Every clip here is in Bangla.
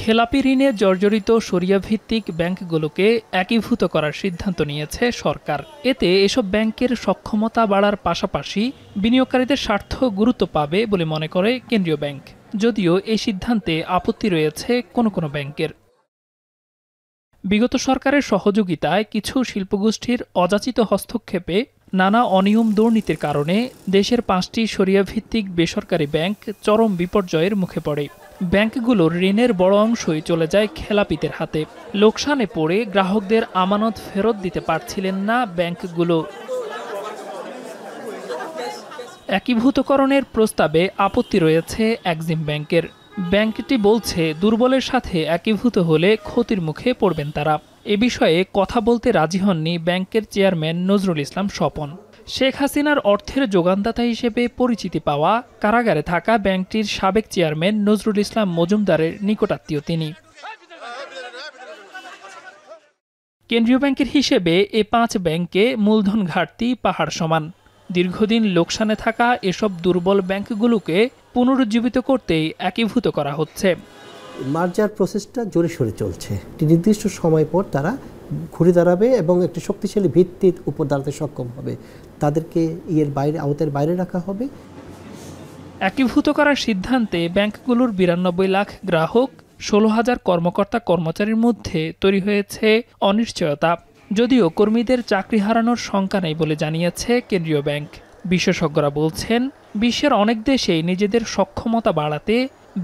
খেলাপি ঋণে জর্জরিত শরিয়াভিত্তিক ব্যাংকগুলোকে একীভূত করার সিদ্ধান্ত নিয়েছে সরকার। এতে এসব ব্যাংকের সক্ষমতা বাড়ার পাশাপাশি বিনিয়োগকারীদের স্বার্থ গুরুত্ব পাবে বলে মনে করে কেন্দ্রীয় ব্যাংক। যদিও এই সিদ্ধান্তে আপত্তি রয়েছে কোনো কোনো ব্যাংকের। বিগত সরকারের সহযোগিতায় কিছু শিল্পগোষ্ঠীর অযাচিত হস্তক্ষেপে নানা অনিয়ম দুর্নীতির কারণে দেশের 5টি শরিয়াভিত্তিক বেসরকারি ব্যাংক চরম বিপর্যয়ের মুখে পড়ে। ব্যাংকগুলোর ঋণের বড় অংশই চলে যায় খেলাপিদের হাতে। লোকসানে পড়ে গ্রাহকদের আমানত ফেরত দিতে পারছিলেন না ব্যাংকগুলো। একীভূতকরণের প্রস্তাবে আপত্তি রয়েছে এক্সিম ব্যাংকের। ব্যাংকটি বলছে দুর্বলের সাথে একীভূত হলে ক্ষতির মুখে পড়বেন তারা। এ বিষয়ে কথা বলতে রাজি হননি ব্যাংকের চেয়ারম্যান নজরুল ইসলাম স্বপন। শেখ হাসিনার অর্থের যোগানদাতা হিসেবে পরিচিতি পাওয়া কারাগারে থাকা ব্যাংকটির সাবেক চেয়ারম্যান নজরুল ইসলাম মজুমদারের নিকটাত্মীয় তিনি। কেন্দ্রীয় ব্যাংকের হিসেবে এ 5 ব্যাংকে মূলধন ঘাটতি পাহাড় সমান। দীর্ঘদিন লোকসানে থাকা এসব দুর্বল ব্যাংকগুলোকে পুনরুজ্জীবিত করতেই একীভূত করা হচ্ছে। মার্জার প্রসেসটা জোরে সোরে চলছে। একটি নির্দিষ্ট সময় পর তারা ঘুরে দাঁড়াবে এবং একটি শক্তিশালী ভিত্তির উপর দাঁড়াতে সক্ষম হবে। তাদেরকে আওতার বাইরে রাখা হবে। একীভূত করার সিদ্ধান্তে ব্যাংকগুলোর 92 লাখ গ্রাহক, 16,000 কর্মকর্তা কর্মচারীর মধ্যে তৈরি হয়েছে অনিশ্চয়তা। যদিও কর্মীদের চাকরি হারানোর শঙ্কা নেই বলে জানিয়েছে কেন্দ্রীয় ব্যাংক। বিশেষজ্ঞরা বলছেন, বিশ্বের অনেক দেশেই নিজেদের সক্ষমতা বাড়াতে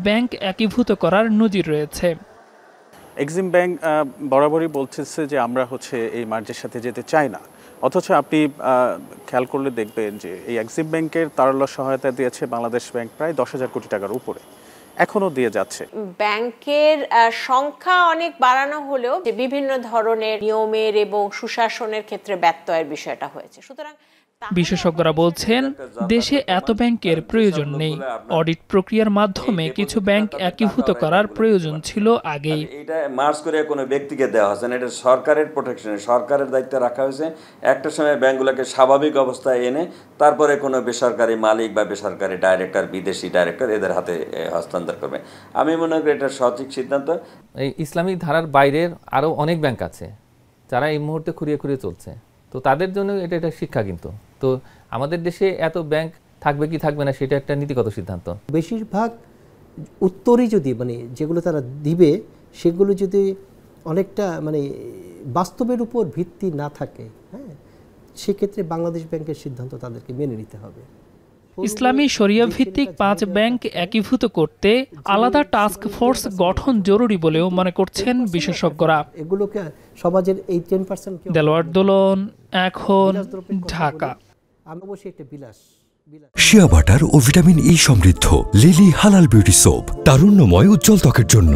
ব্যাংক একীভূত করার নজির রয়েছে। এক্সিম ব্যাংক বরাবরই বলতেছে যে আমরা এই মার্জের সাথে যেতে চাই না। অথচ আপনি খেয়াল করলে দেখবেন যে এই এক্সিম ব্যাংকের তারল্য সহায়তা দিয়েছে বাংলাদেশ ব্যাংক প্রায় 10,000 কোটি টাকার উপরে, এখনো দিয়ে যাচ্ছে। ব্যাংকের সংখ্যা অনেক বাড়ানো হলেও বিভিন্ন ধরনের নিয়মের এবং সুশাসনের ক্ষেত্রে ব্যত্যয়ের বিষয়টা হয়েছে। সুতরাং বিশেষজ্ঞরা বলছেন, দেশে এত ব্যাংকের প্রয়োজন নেই। অডিট প্রক্রিয়ার মাধ্যমে কিছু ব্যাংক একীভূত করার প্রয়োজন ছিল আগেই। এটা মার্জ করে কোনো ব্যক্তিকে দেওয়া হচ্ছে না, এটা সরকারের প্রোটেকশনে সরকারের দায়িত্বে রাখা হয়েছে। একটা সময় ব্যাংকগুলোকে স্বাভাবিক অবস্থায় এনে তারপরে কোনো বেসরকারি মালিক বা বেসরকারি ডাইরেক্টর, বিদেশি ডাইরেক্টর এদের হাতে হস্তান্তর করবে। আমি মনে করি এটা সঠিক সিদ্ধান্ত। এই ইসলামিক ধারার বাইরের আরও অনেক ব্যাংক আছে যারা এই মুহূর্তে খুঁড়িয়ে খুঁড়িয়ে চলছে। তো তাদের জন্য এটা শিক্ষা। কিন্তু তো আমাদের দেশে এত ব্যাংক থাকবে কি থাকবে না সেটা একটা নীতিগত সিদ্ধান্ত। বেশিরভাগ উত্তরই যদি যেগুলো তারা দিবে সেগুলো যদি অনেকটা বাস্তবের উপর ভিত্তি না থাকে, হ্যাঁ, সেক্ষেত্রে বাংলাদেশ ব্যাংকের সিদ্ধান্ত তাদেরকে মেনে নিতে হবে। ইসলামী শরিয়া ভিত্তিক 5 ব্যাংক একীভূত করতে আলাদা টাস্ক ফোর্স গঠন জরুরি বলেও মনে করছেন বিশেষজ্ঞরা। এগুলোকে সমাজের এই 10%। দেলোয়ার দোলন, এখন, ঢাকা। শিয়া বাটার ও ভিটামিন ই সমৃদ্ধ লিলি হালাল বিউটি সোপ, তারুণ্যময় উজ্জ্বল ত্বকের জন্য।